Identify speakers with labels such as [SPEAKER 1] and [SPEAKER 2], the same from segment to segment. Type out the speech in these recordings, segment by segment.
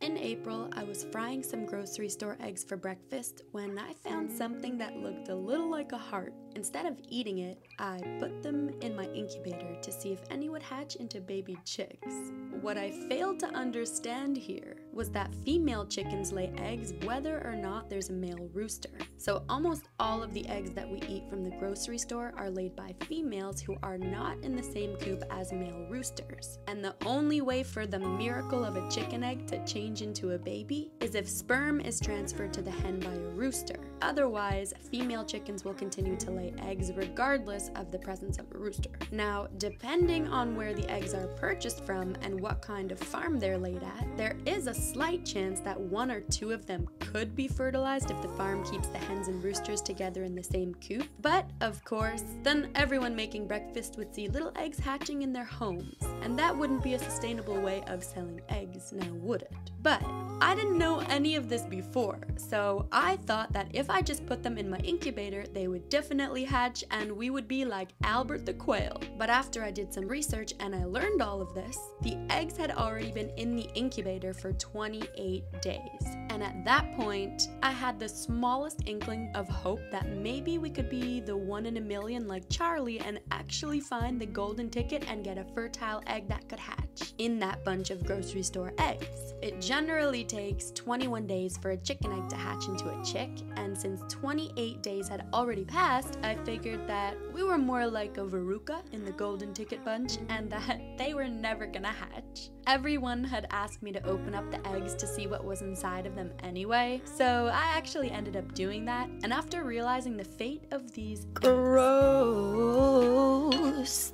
[SPEAKER 1] In April, I was frying some grocery store eggs for breakfast when I found something that looked a little like a heart. Instead of eating it, I put them in my incubator to see if any would hatch into baby chicks. What I failed to understand here was that female chickens lay eggs whether or not there's a male rooster. So almost all of the eggs that we eat from the grocery store are laid by females who are not in the same coop as male roosters. And the only way for the miracle of a chicken egg to change into a baby is if sperm is transferred to the hen by a rooster. Otherwise, female chickens will continue to lay eggs regardless of the presence of a rooster. Now, depending on where the eggs are purchased from and what kind of farm they're laid at, there is a slight chance that one or two of them could be fertilized if the farm keeps the hens and roosters together in the same coop. But, of course, then everyone making breakfast would see little eggs hatching in their homes, and that wouldn't be a sustainable way of selling eggs, now would it? But I didn't know any of this before, so I thought that if I just put them in my incubator, they would definitely hatch and we would be like Albert the Quail. But after I did some research and I learned all of this, the eggs had already been in the incubator for 28 days. And at that point, I had the smallest inkling of hope that maybe we could be the one in a million like Charlie and actually find the golden ticket and get a fertile egg that could hatch in that bunch of grocery store eggs. It generally takes 21 days for a chicken egg to hatch into a chick, and since 28 days had already passed, I figured that we were more like a veruca in the golden ticket bunch and that they were never gonna hatch. Everyone had asked me to open up the eggs to see what was inside of them anyway, so I actually ended up doing that, and after realizing the fate of these
[SPEAKER 2] gross,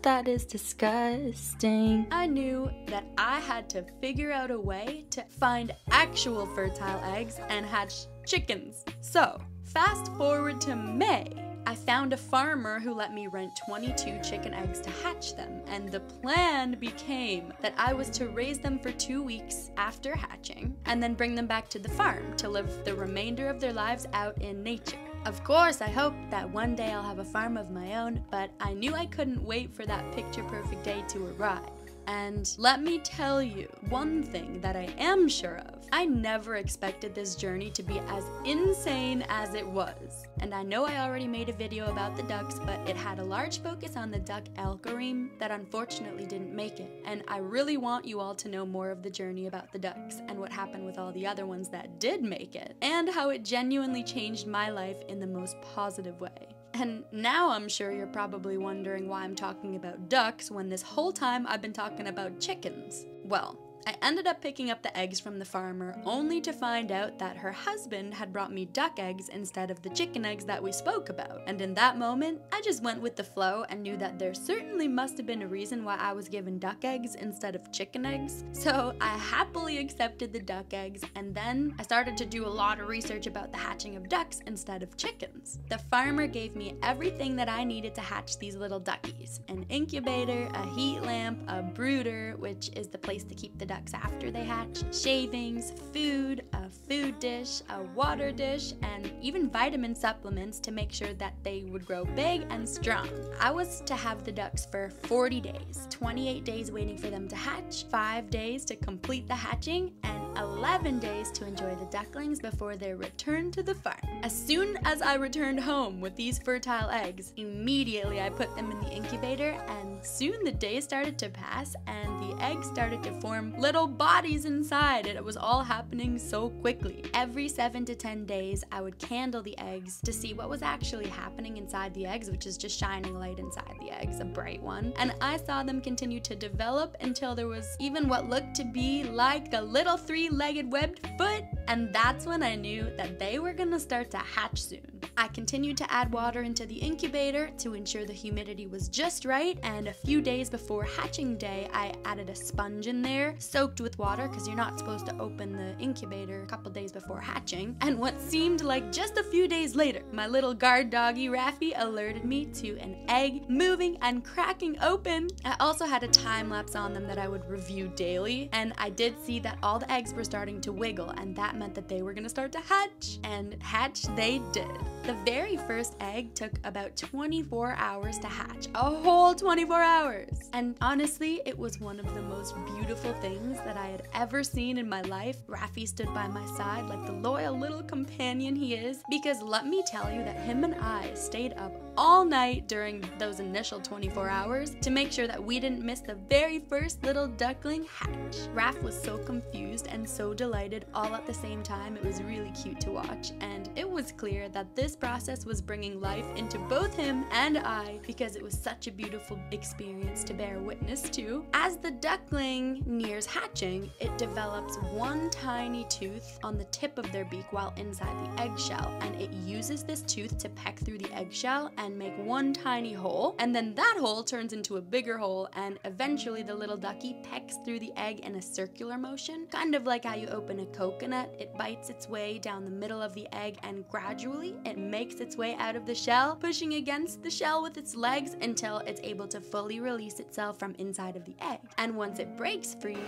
[SPEAKER 2] that is disgusting,
[SPEAKER 1] I knew that I had to figure out a way to find actual fertile eggs and hatch chickens. So, fast forward to May. I found a farmer who let me rent 22 chicken eggs to hatch them, and the plan became that I was to raise them for 2 weeks after hatching, and then bring them back to the farm to live the remainder of their lives out in nature. Of course, I hoped that one day I'll have a farm of my own, but I knew I couldn't wait for that picture-perfect day to arrive. And let me tell you, one thing that I am sure of, I never expected this journey to be as insane as it was. And I know I already made a video about the ducks, but it had a large focus on the duck Alkarim that unfortunately didn't make it. And I really want you all to know more of the journey about the ducks and what happened with all the other ones that did make it, and how it genuinely changed my life in the most positive way. And now I'm sure you're probably wondering why I'm talking about ducks when this whole time I've been talking about chickens. Well, I ended up picking up the eggs from the farmer only to find out that her husband had brought me duck eggs instead of the chicken eggs that we spoke about. And in that moment, I just went with the flow and knew that there certainly must have been a reason why I was given duck eggs instead of chicken eggs. So I happily accepted the duck eggs, and then I started to do a lot of research about the hatching of ducks instead of chickens. The farmer gave me everything that I needed to hatch these little duckies: an incubator, a heat lamp, a brooder, which is the place to keep the ducks after they hatch, shavings, food, a food dish, a water dish, and even vitamin supplements to make sure that they would grow big and strong. I was to have the ducks for 40 days, 28 days waiting for them to hatch, 5 days to complete the hatching, and 11 days to enjoy the ducklings before their return to the farm. As soon as I returned home with these fertile eggs, immediately I put them in the incubator, and soon the days started to pass and the eggs started to form little bodies inside, and it was all happening so quickly. Every 7 to 10 days, I would candle the eggs to see what was actually happening inside the eggs, which is just shining light inside the eggs, a bright one. And I saw them continue to develop until there was even what looked to be like a little 3-legged webbed foot, and that's when I knew that they were gonna start to hatch soon. I continued to add water into the incubator to ensure the humidity was just right, and a few days before hatching day, I added a sponge in there, soaked with water because you're not supposed to open the incubator a couple days before hatching. And what seemed like just a few days later, my little guard doggy Raffy alerted me to an egg moving and cracking open. I also had a time lapse on them that I would review daily, and I did see that all the eggs were starting to wiggle, and that meant that they were gonna start to hatch, and hatch they did. The very first egg took about 24 hours to hatch, a whole 24 hours. And honestly, it was one of the most beautiful things that I had ever seen in my life. Raffi stood by my side like the loyal little companion he is, because let me tell you that him and I stayed up all night during those initial 24 hours to make sure that we didn't miss the very first little duckling hatch. Raph was so confused and so delighted all at the same time. It was really cute to watch, and it was clear that this process was bringing life into both him and I, because it was such a beautiful experience to bear witness to. As the duckling nears hatching, it develops one tiny tooth on the tip of their beak while inside the eggshell, and it uses this tooth to peck through the eggshell and make one tiny hole, and then that hole turns into a bigger hole, and eventually the little ducky pecks through the egg in a circular motion, kind of like how you open a coconut. It bites its way down the middle of the egg, and gradually it makes its way out of the shell, pushing against the shell with its legs until it's able to fully release itself from inside of the egg. And once it breaks free,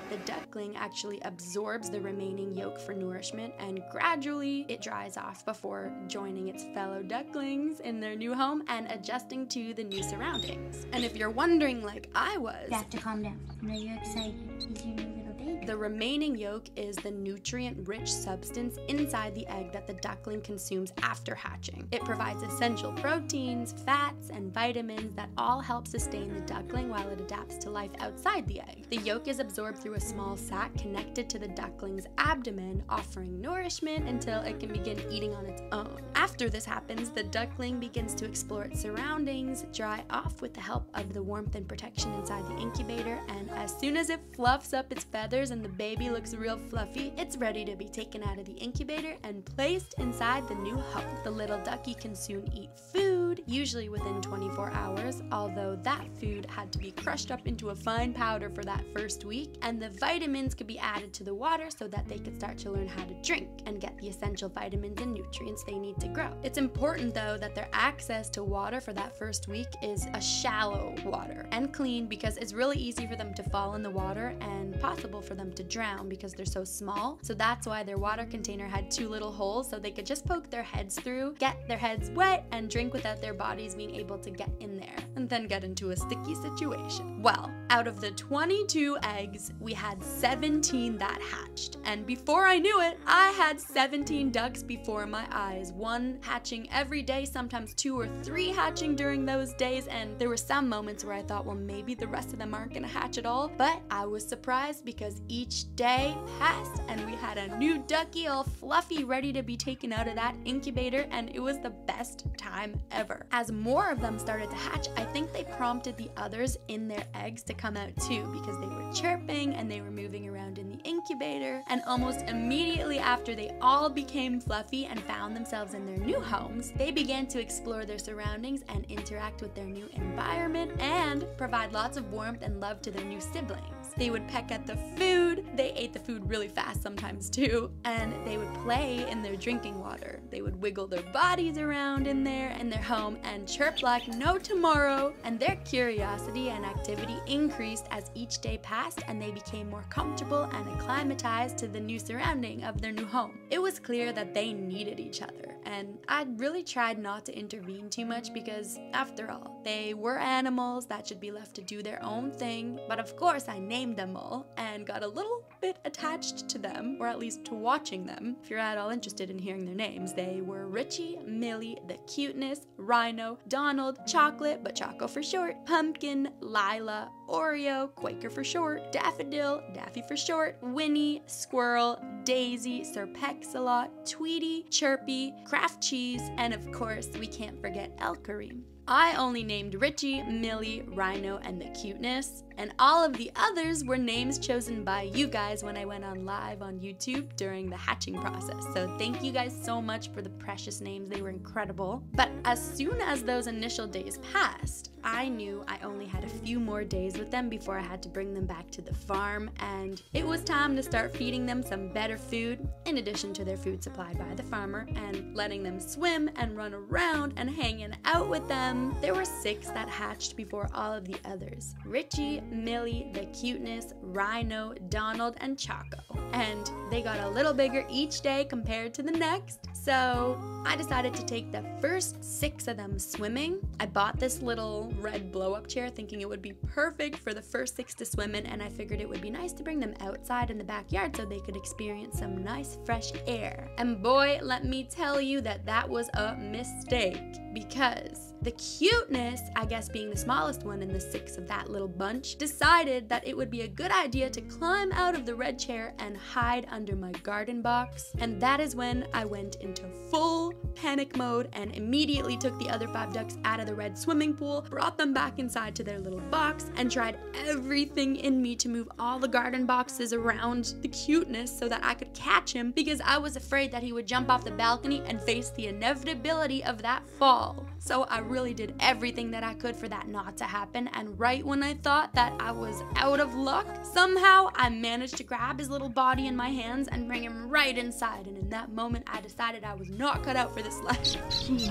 [SPEAKER 1] the duckling actually absorbs the remaining yolk for nourishment, and gradually it dries off before joining its fellow ducklings in their new home and adjusting to the new surroundings. And if you're wondering like I was,
[SPEAKER 3] You have to calm down. I know you're excited. He's your new little baby.
[SPEAKER 1] the remaining yolk is the nutrient-rich substance inside the egg that the duckling consumes after hatching. It provides essential proteins, fats, and vitamins that all help sustain the duckling while it adapts to life outside the egg. The yolk is absorbed through a small sac connected to the duckling's abdomen, offering nourishment until it can begin eating on its own. After this happens, the duckling begins to explore its surroundings, dry off with the help of the warmth and protection inside the incubator, and as soon as it fluffs up its feathers and the baby looks real fluffy, it's ready to be taken out of the incubator and placed inside the new home. The little ducky can soon eat food, usually within 24 hours, although that food had to be crushed up into a fine powder for that first week, and the vitamins could be added to the water so that they could start to learn how to drink and get the essential vitamins and nutrients they need to grow. It's important though that their access to water for that first week is a shallow water and clean, because it's really easy for them to fall in the water and possible for them to drown because they're so small. So that's why their water container had 2 little holes so they could just poke their heads through, get their heads wet, and drink without their bodies being able to get in there and then get into a sticky situation. Well, out of the 22 eggs, we had 17 that hatched, and before I knew it, I had 17 ducks before my eyes, one hatching every day, sometimes 2 or 3 hatching during those days, and there were some moments where I thought, well, maybe the rest of them aren't gonna hatch at all, but I was surprised because each day passed and we had a new ducky all fluffy ready to be taken out of that incubator, and it was the best time ever. As more of them started to hatch, I think they prompted the others in their eggs to come out too, because they were chirping and they were moving around in the incubator, and almost immediately after they all became fluffy and found themselves in their new homes, they began to explore their surroundings and interact with their new environment and provide lots of warmth and love to their new siblings. They would peck at the food, they ate the food really fast sometimes too, and they would play in their drinking water. They would wiggle their bodies around in there in their home and chirp like no tomorrow, and their curiosity and activity increased as each day passed and they became more comfortable and acclimatized to the new surrounding of their new home. It was clear that they needed each other, and I really tried not to intervene too much because, after all, they were animals that should be left to do their own thing, but of course I named them all and got a little bit attached to them, or at least to watching them. If you're at all interested in hearing their names, they were Richie, Millie, the Cuteness, Rhino, Donald, Chocolate, but Choco for short, Pumpkin, Lila, Oreo, Quaker for short, Daffodil, Daffy for short, Winnie, Squirrel, Daisy, Sir Peck-a-Lot, Tweety, Chirpy, Kraft Cheese, and of course, we can't forget El Kareem. I only named Richie, Millie, Rhino, and the Cuteness, and all of the others were names chosen by you guys when I went on live on YouTube during the hatching process. So thank you guys so much for the precious names, they were incredible. But as soon as those initial days passed, I knew I only had a few more days with them before I had to bring them back to the farm, and it was time to start feeding them some better food, in addition to their food supplied by the farmer, and letting them swim and run around and hanging out with them. There were 6 that hatched before all of the others: Richie, Millie, the Cuteness, Rhino, Donald, and Choco. And They got a little bigger each day compared to the next. So I decided to take the first 6 of them swimming. I bought this little red blow-up chair thinking it would be perfect for the first 6 to swim in, and I figured it would be nice to bring them outside in the backyard so they could experience some nice fresh air. And boy, let me tell you that that was a mistake, because the cuteness, I guess being the smallest one in the 6 of that little bunch, decided that it would be a good idea to climb out of the red chair and hide under my garden box. And that is when I went into full panic mode and immediately took the other 5 ducks out of the red swimming pool, brought them back inside to their little box, and tried everything in me to move all the garden boxes around the cuteness so that I could catch him, because I was afraid that he would jump off the balcony and face the inevitability of that fall. So I really did everything that I could for that not to happen, and right when I thought that I was out of luck, somehow I managed to grab his little body in my hands and bring him right inside, and in that moment I decided I was not cut out for this life.
[SPEAKER 2] Jesus.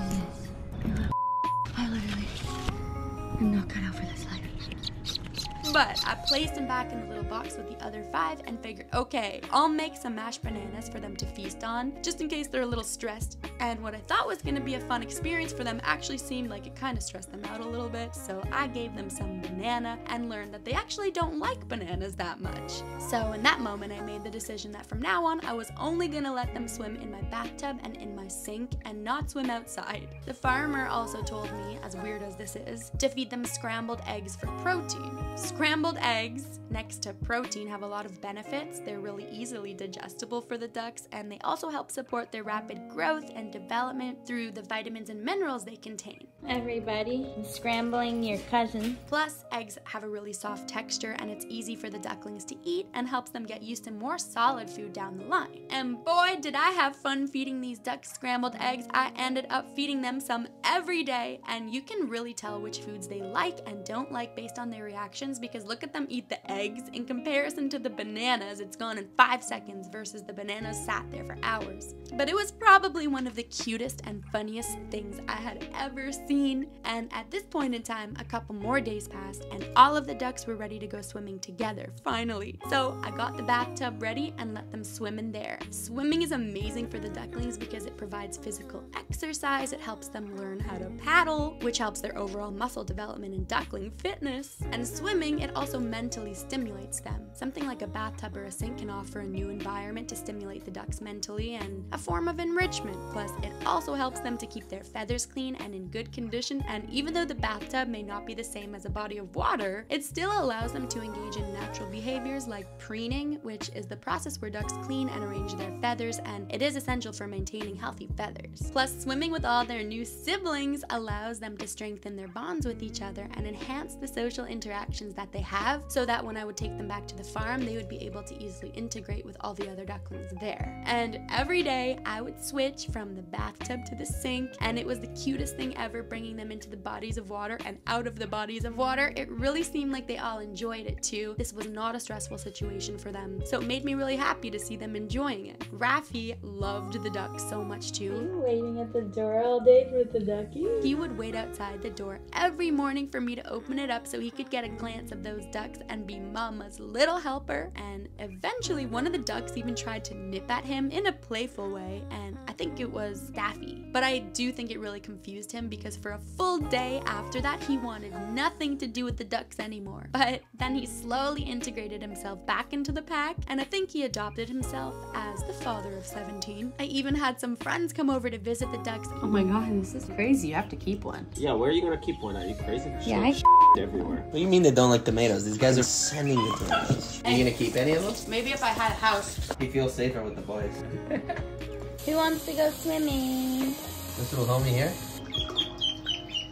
[SPEAKER 2] I literally am not cut out for this life.
[SPEAKER 1] But I placed him back in the little box with the other 5 and figured, okay, I'll make some mashed bananas for them to feast on, just in case they're a little stressed. And what I thought was going to be a fun experience for them actually seemed like it kind of stressed them out a little bit, so I gave them some banana and learned that they actually don't like bananas that much. So in that moment, I made the decision that from now on, I was only going to let them swim in my bathtub and in my sink and not swim outside. The farmer also told me, as weird as this is, to feed them scrambled eggs for protein. Scrambled eggs, next to protein, have a lot of benefits. They're really easily digestible for the ducks, and they also help support their rapid growth and development through the vitamins and minerals they contain.
[SPEAKER 3] Everybody, scrambling your cousin.
[SPEAKER 1] Plus, eggs have a really soft texture, and it's easy for the ducklings to eat and helps them get used to more solid food down the line. And boy, did I have fun feeding these ducks scrambled eggs. I ended up feeding them some every day, and you can really tell which foods they like and don't like based on their reactions, because look at them eat the eggs. In comparison to the bananas, it's gone in 5 seconds versus the bananas sat there for hours. But it was probably one of the cutest and funniest things I had ever seen. And at this point in time, a couple more days passed and all of the ducks were ready to go swimming together, finally. So I got the bathtub ready and let them swim in there. Swimming is amazing for the ducklings because it provides physical exercise, it helps them learn how to paddle, which helps their overall muscle development and duckling fitness. And swimming, it also mentally stimulates them. Something like a bathtub or a sink can offer a new environment to stimulate the ducks mentally and a form of enrichment. Plus, it also helps them to keep their feathers clean and in good condition, and even though the bathtub may not be the same as a body of water, it still allows them to engage in natural behaviors like preening, which is the process where ducks clean and arrange their feathers, and it is essential for maintaining healthy feathers. Plus, swimming with all their new siblings allows them to strengthen their bonds with each other and enhance the social interactions that they have, so that when I would take them back to the farm, they would be able to easily integrate with all the other ducklings there. And every day, I would switch from the bathtub to the sink, and it was the cutest thing ever, bringing them into the bodies of water and out of the bodies of water. It really seemed like they all enjoyed it too. This was not a stressful situation for them, so it made me really happy to see them enjoying it. Raffi loved the ducks so much too.
[SPEAKER 3] Are you waiting at the door all day for the duckies?
[SPEAKER 1] He would wait outside the door every morning for me to open it up so he could get a glance of those ducks and be Mama's little helper. And eventually one of the ducks even tried to nip at him in a playful way, and I think it was Daffy. But I do think it really confused him, because for a full day after that he wanted nothing to do with the ducks anymore. But then he slowly integrated himself back into the pack, and I think he adopted himself as the father of 17. I even had some friends come over to visit the ducks.
[SPEAKER 4] Oh my god, this is crazy. You have to keep one.
[SPEAKER 5] Yeah, where are you gonna keep one? Are you crazy?
[SPEAKER 3] Yeah, I
[SPEAKER 5] Everywhere.
[SPEAKER 6] What do you mean they don't like tomatoes? These guys are sending the tomatoes. Are you gonna keep any of them?
[SPEAKER 4] Maybe if I had a house.
[SPEAKER 6] You feel safer with the boys.
[SPEAKER 3] Who wants to go swimming?
[SPEAKER 6] This little homie here?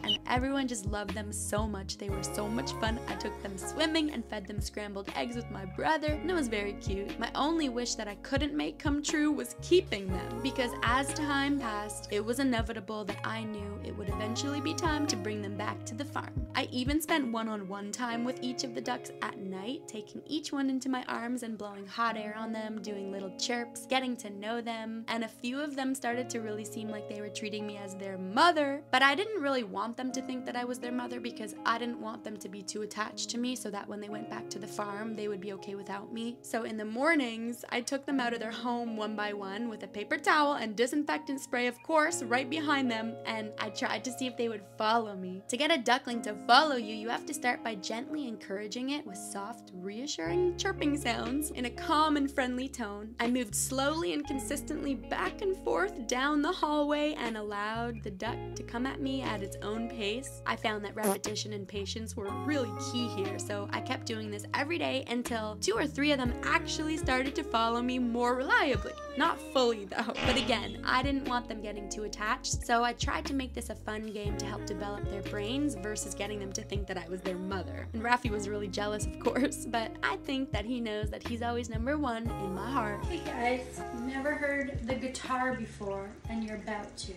[SPEAKER 1] And everyone just loved them so much. They were so much fun. I took them swimming and fed them scrambled eggs with my brother, and it was very cute. My only wish that I couldn't make come true was keeping them, because as time passed, it was inevitable that I knew it would eventually be time to bring them back to the farm. I even spent one-on-one time with each of the ducks at night, taking each one into my arms and blowing hot air on them, doing little chirps, getting to know them, and a few of them started to really seem like they were treating me as their mother, but I didn't really want them to to think that I was their mother because I didn't want them to be too attached to me so that when they went back to the farm, they would be okay without me. So in the mornings, I took them out of their home one by one with a paper towel and disinfectant spray, of course, right behind them, and I tried to see if they would follow me. To get a duckling to follow you, you have to start by gently encouraging it with soft, reassuring chirping sounds in a calm and friendly tone. I moved slowly and consistently back and forth down the hallway and allowed the duck to come at me at its own pace. I found that repetition and patience were really key here, so I kept doing this every day until 2 or 3 of them actually started to follow me more reliably. Not fully though, but again, I didn't want them getting too attached, so I tried to make this a fun game to help develop their brains versus getting them to think that I was their mother. And Rafi was really jealous, of course, but I think that he knows that he's always number 1 in my heart.
[SPEAKER 3] Hey guys, never heard the guitar before, and you're about to.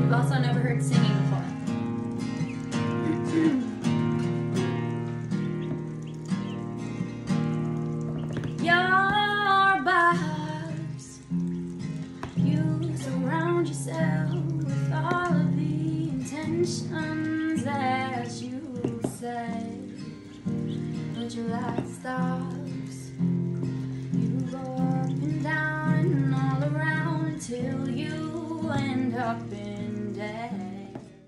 [SPEAKER 3] You've also never heard singing before. Your box, you surround yourself with all of the intentions that you say, but your light stops. You go up and down and all around until you end up in debt.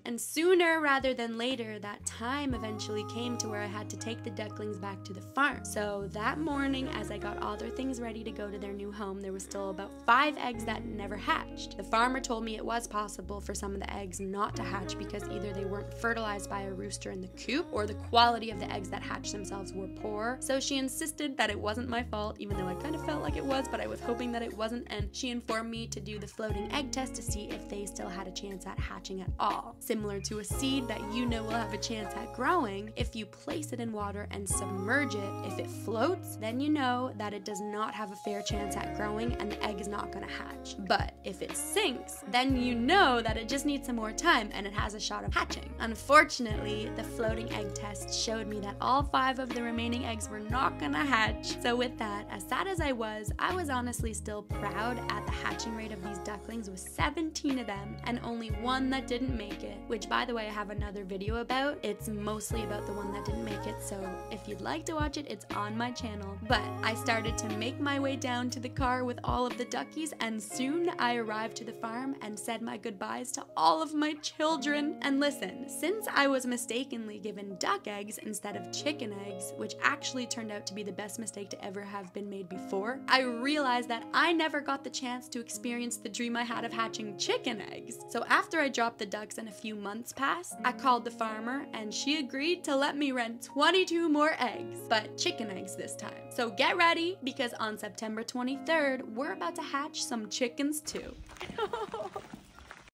[SPEAKER 1] And sooner rather than later, that time eventually came to where I had to take the ducklings back to the farm. So that morning, as I got all their things ready to go to their new home, there was still about 5 eggs that never hatched. The farmer told me it was possible for some of the eggs not to hatch because either they weren't fertilized by a rooster in the coop or the quality of the eggs that hatched themselves were poor. So she insisted that it wasn't my fault, even though I kind of felt like it was, but I was hoping that it wasn't, and she informed me to do the floating egg test to see if they still had a chance at hatching at all. Similar to a seed that you know will have a chance at growing, if you place it in water and submerge it, if it floats, then you know that it does not have a fair chance at growing and the egg is not going to hatch. But if it sinks, then you know that it just needs some more time and it has a shot of hatching. Unfortunately, the floating egg test showed me that all 5 of the remaining eggs were not going to hatch. So with that, as sad as I was honestly still proud at the hatching rate of these ducklings with 17 of them and only 1 that didn't make it, which by the way I have another video about. It's mostly about the one that didn't make it, so if you'd like to watch it, it's on my channel. But I started to make my way down to the car with all of the duckies, and soon I arrived to the farm and said my goodbyes to all of my children. And listen, since I was mistakenly given duck eggs instead of chicken eggs, which actually turned out to be the best mistake to ever have been made before, I realized that I never got the chance to experience the dream I had of hatching chicken eggs. So after I dropped the ducks and a few months passed, I called the farmer and she agreed to let me rent 22 more eggs, but chicken eggs this time. So get ready, because on September 23rd, we're about to hatch some chickens too.